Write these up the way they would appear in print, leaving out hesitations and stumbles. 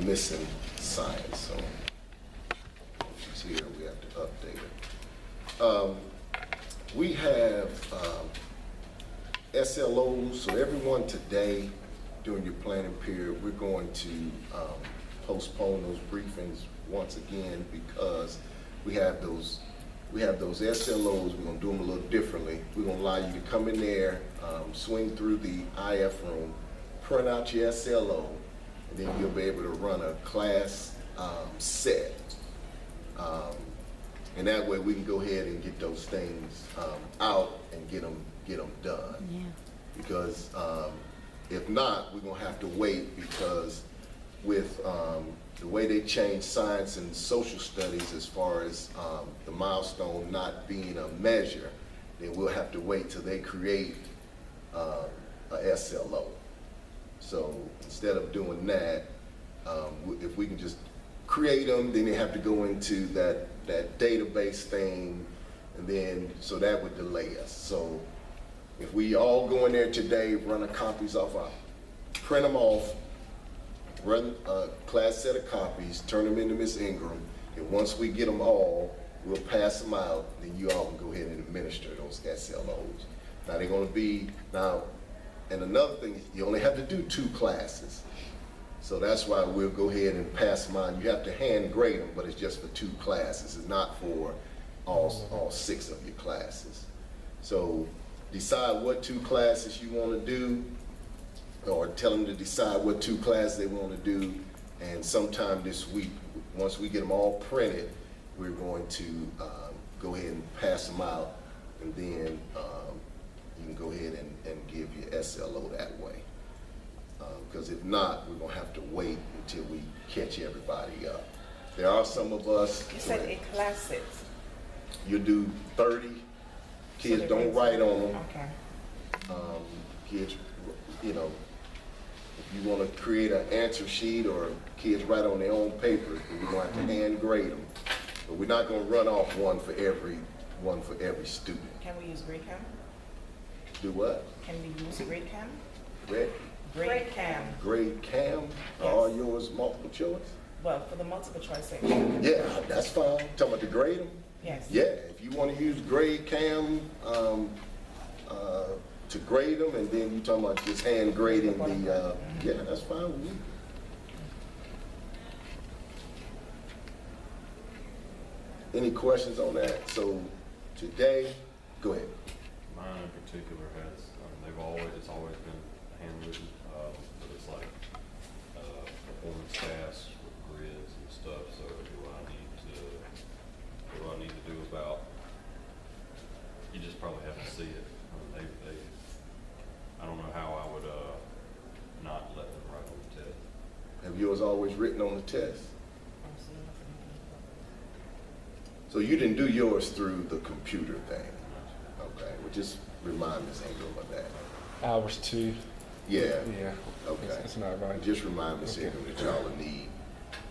missing science. So it's here, we have to update it. We have SLOs, so everyone today during your planning period, we're going to postpone those briefings once again because we have those SLOs. We're going to do them a little differently. We're going to allow you to come in there, swing through the IF room, print out your SLO, and then you'll be able to run a class set. And that way we can go ahead and get those things out and get them done. Yeah. Because if not, we're going to have to wait because with the way they changed science and social studies as far as the milestone not being a measure, then we'll have to wait till they create a SLO. So instead of doing that, if we can just create them, then they have to go into that database thing, and then, so that would delay us. So if we all go in there today, run the copies off, print them off, run a class set of copies, turn them into Ms. Ingram, and once we get them all, we'll pass them out, then you all can go ahead and administer those SLOs. Now they're gonna be, and another thing, you only have to do 2 classes. So that's why we'll go ahead and pass them on. You have to hand grade them, but it's just for 2 classes. It's not for all 6 of your classes. So decide what 2 classes you want to do, or tell them to decide what 2 classes they want to do, and sometime this week, once we get them all printed, we're going to go ahead and pass them out, and then you can go ahead and give your SLO that way. Because if not, we're going to have to wait until we catch everybody up. There are some of us. You said 8 classes. You do 30. Kids so don't write on them. Okay. Kids, you know, if you want to create an answer sheet or kids write on their own paper, we're going to have to hand grade them. But we're not going to run off one for every student. Can we use GradeCam? Do what? Can we use GradeCam? GradeCam. GradeCam? Yes. Are all yours multiple choice? Well, for the multiple choice section. Yeah, that's fine. Talking about the grade them? Yes. Yeah, if you want to use GradeCam to grade them, and then you talking about just hand grading the, yeah, that's fine with me. Any questions on that? So today, go ahead. Mine in particular has, it's always been handwritten, but it's like performance tasks with grids and stuff. So what do I need to do about? You just probably have to see it. I don't know how I would not let them write on the test. Have yours always written on the test? So you didn't do yours through the computer thing? Okay, well just remind Ms. Ingram of that. Hours 2. Yeah. Yeah. Okay. It's not right. Just remind Ms. Ingram that y'all will need,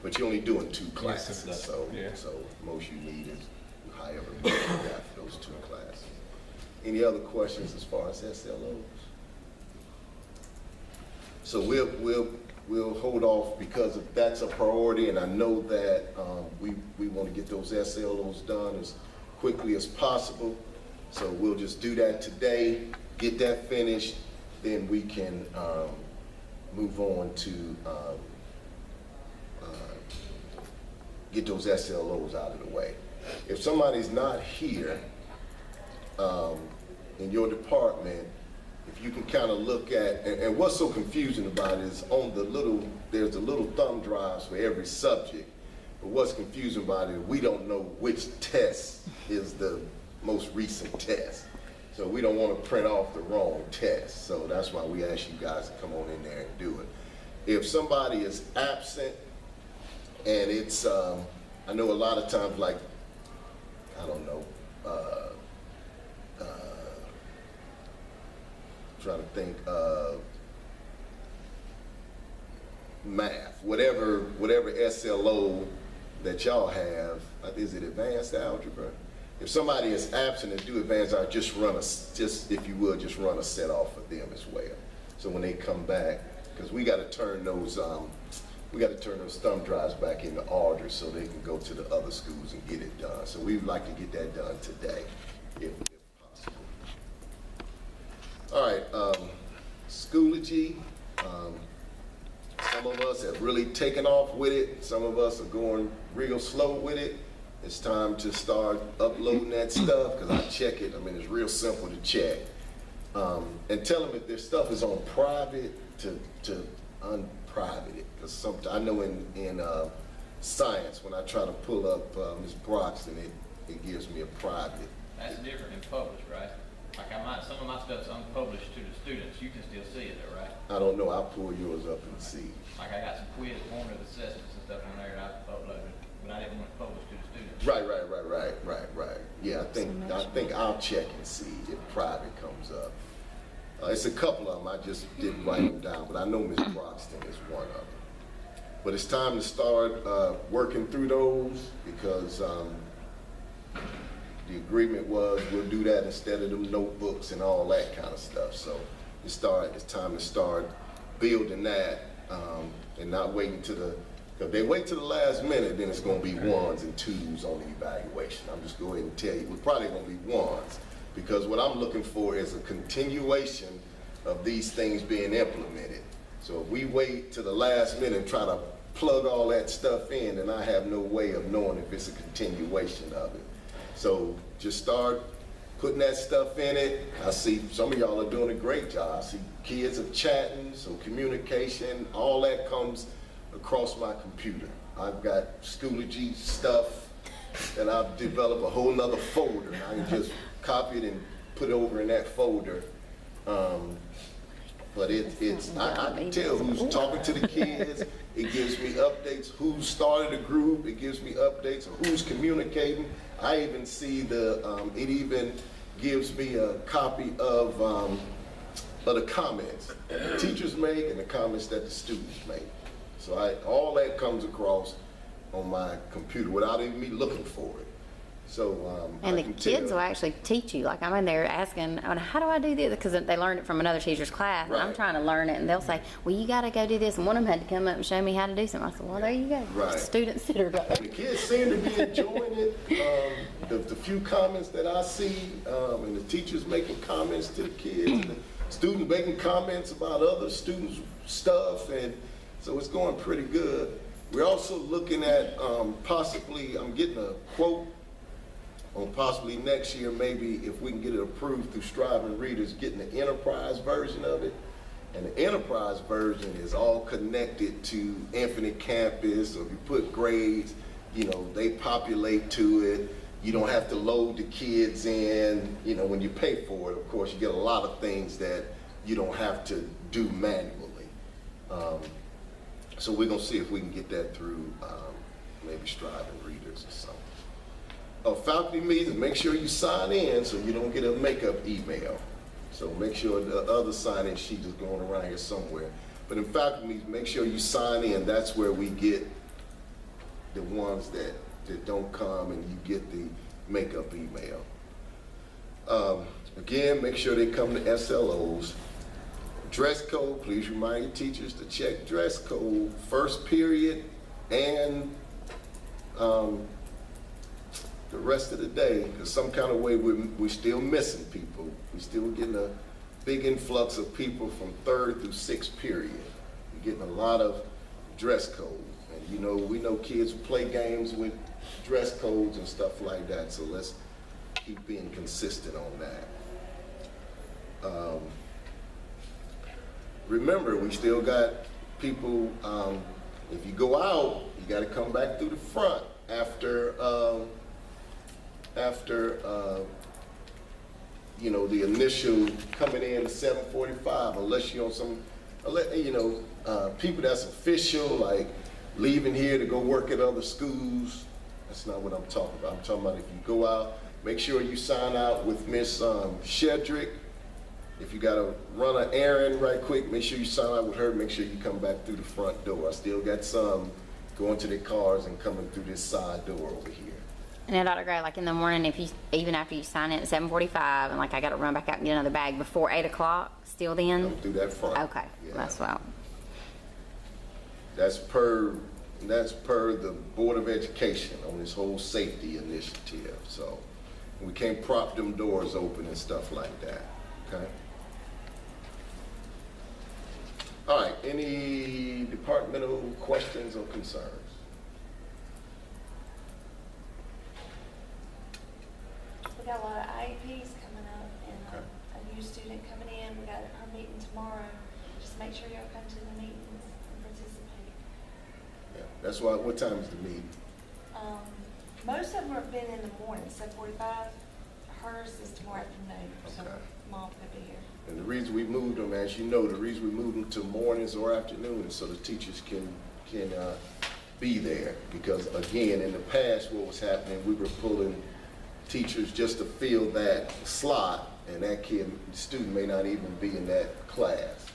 but you're only doing 2 classes, Yes, so yeah. so most you need is however much you got for those 2 classes. Any other questions as far as SLOs? So we'll hold off because that's a priority, and I know that we want to get those SLOs done as quickly as possible. So we'll just do that today, get that finished, then we can move on to get those SLOs out of the way. If somebody's not here in your department, if you can kind of look at, and what's so confusing about it is on the there's the little thumb drives for every subject, but what's confusing about it, we don't know which test is the most recent test. So we don't want to print off the wrong test. So that's why we ask you guys to come on in there and do it. If somebody is absent, and it's, I know a lot of times, like, I don't know, trying to think, math, whatever SLO that y'all have, is it advanced algebra? If somebody is absent and do advanced algebra, if you would, just run a set off for them as well. So when they come back, because we got to turn those we got to turn those thumb drives back into orders so they can go to the other schools and get it done. So we'd like to get that done today, if possible. All right, Schoology. Some of us have really taken off with it. Some of us are going real slow with it. It's time to start uploading that stuff, because I check it. I mean, it's real simple to check. And tell them if their stuff is on private to unprivate it. Because I know in science, when I try to pull up Ms. Broxton, it gives me a private. That's different than published, right? Like some of my stuff's unpublished to the students. You can still see it though, right? I don't know. I'll pull yours up and see. Like I got some quiz formative assessments and stuff on there that I uploaded, but I didn't want it published to the students. Right. Yeah, I think I'll check and see if private comes up. It's a couple of them. I just didn't write them down, but I know Ms. Broxton is one of them. But it's time to start working through those, because the agreement was we'll do that instead of them notebooks and all that kind of stuff. So it's time to start building that, and not waiting to because if they wait to the last minute, then it's going to be ones and twos on the evaluation. I'm just going to tell you, we're probably going to be ones, because what I'm looking for is a continuation of these things being implemented. So if we wait to the last minute and try to plug all that stuff in, then I have no way of knowing if it's a continuation of it. So just start putting that stuff in it. I see some of y'all are doing a great job. I see kids are chatting, so communication, all that comes across my computer. I've got Schoology stuff, and I've developed a whole nother folder. I can just copy it and put it over in that folder. But I can tell who's talking to the kids. It gives me updates who started a group. It gives me updates of who's communicating. I even see it even gives me a copy of the comments that the teachers make and the comments that the students make. So all that comes across on my computer without even me looking for it. So and the kids will actually teach you. Like I'm in there asking, how do I do this? Because they learned it from another teacher's class. And I'm Right. trying to learn it, and they'll say, well, you got to go do this. And one of them had to come up and show me how to do something. I said, well, there you go. Right. Student-centered. the kids seem to be enjoying it. The few comments that I see, and the teachers making comments to the kids, and the students making comments about other students' stuff, and so it's going pretty good. We're also looking at possibly, I'm getting a quote on possibly next year, maybe if we can get it approved through Striving Readers, getting the enterprise version of it. And the enterprise version is all connected to Infinite Campus. So if you put grades, they populate to it. You don't have to load the kids in, when you pay for it. Of course, you get a lot of things that you don't have to do manually. So we're gonna see if we can get that through maybe Striving Readers or something. Faculty meetings, make sure you sign in so you don't get a makeup email. So make sure the other sign-in sheet is going around here somewhere. But in faculty meetings, make sure you sign in. That's where we get the ones that don't come, and you get the makeup email. Again, make sure they come to SLOs. Dress code, please remind your teachers to check dress code first period and the rest of the day, because some kind of way we're still missing people. We're still getting a big influx of people from 3rd through 6th period. We're getting a lot of dress code. And we know kids play games with dress codes and stuff like that, so let's keep being consistent on that. Remember, we still got people, if you go out, you got to come back through the front after the initial coming in at 7:45, unless you're on some, people that's official, like leaving here to go work at other schools. That's not what I'm talking about. I'm talking about if you go out, make sure you sign out with Miss Shedrick. If you got to run an errand right quick, make sure you sign out with her. Make sure you come back through the front door. I still got some going to their cars and coming through this side door over here. And then Dr. Gray, like in the morning, even after you sign in at 7:45, and like I got to run back out and get another bag before 8 o'clock, still then? Come through that front. Okay, Yeah. that's well. That's per the Board of Education on this whole safety initiative, so we can't prop them doors open and stuff like that, okay? All right, any departmental questions or concerns? We got a lot of IEPs coming up and Okay. a new student coming in. We got our meeting tomorrow. Just make sure y'all come to the meetings and participate. Yeah, that's why, what time is the meeting? Most of them have been in the morning, 7:45. Hers is tomorrow afternoon, so Okay. Mom could be here. And the reason we moved them, as you know, the reason we moved them to mornings or afternoons so the teachers can be there. Because again, in the past, what was happening, we were pulling teachers just to fill that slot, and that student may not even be in that class.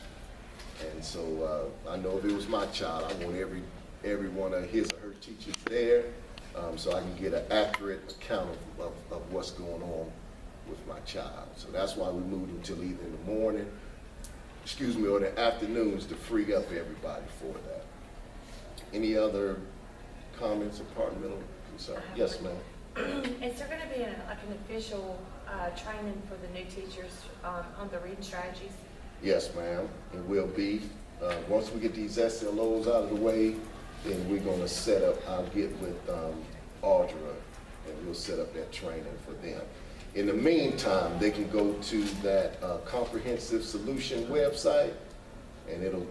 And so I know if it was my child, I want every one of his or her teachers there, so I can get an accurate account of what's going on with my child. So that's why we moved them till either in the morning, or the afternoons to free up everybody for that. Any other comments, departmental concerns? Yes, ma'am. Is there going to be like an official training for the new teachers on the reading strategies? Yes, ma'am, it will be. Once we get these SLOs out of the way, then we're gonna set up, I'll get with Audra, and we'll set up that training for them. In the meantime, they can go to that comprehensive solution website, and it'll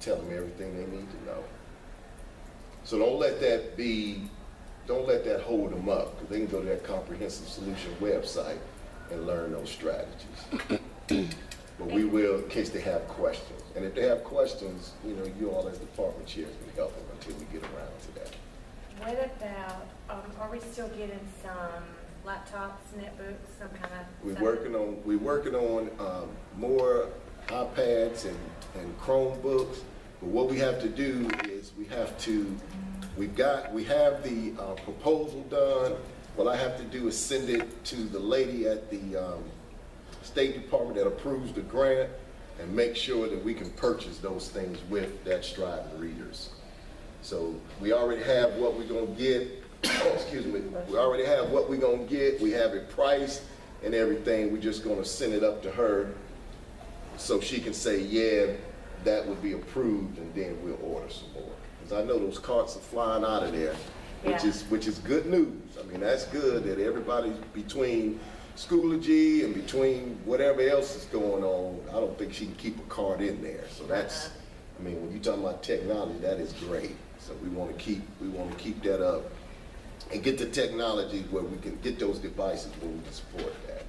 tell them everything they need to know. So don't let that hold them up, because they can go to that comprehensive solution website and learn those strategies. But we will, in case they have questions. And if they have questions, you all as department chairs can help them until we get around to that. What about, are we still getting some laptops, netbooks, some kind of? We're working on more iPads and Chromebooks. But what we have to do is we have the proposal done. What I have to do is send it to the lady at the State Department that approves the grant and make sure that we can purchase those things with that Striving Readers. So we already have what we're gonna get, excuse me, we already have what we're gonna get, we have it priced and everything, we're just gonna send it up to her so she can say, yeah, that would be approved, and then we'll order some more. Because I know those carts are flying out of there, which is good news. I mean, that's good that everybody's between Schoology and between whatever else is going on, I don't think she can keep a cart in there. So that's, I mean, when you're talking about technology, that is great. So we want to keep that up and get the technology where we can get those devices where we can support that.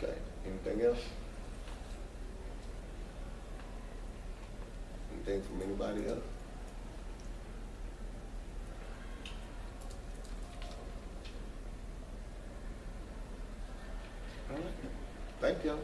Okay, anything else? Anything from anybody else? All right. Thank y'all.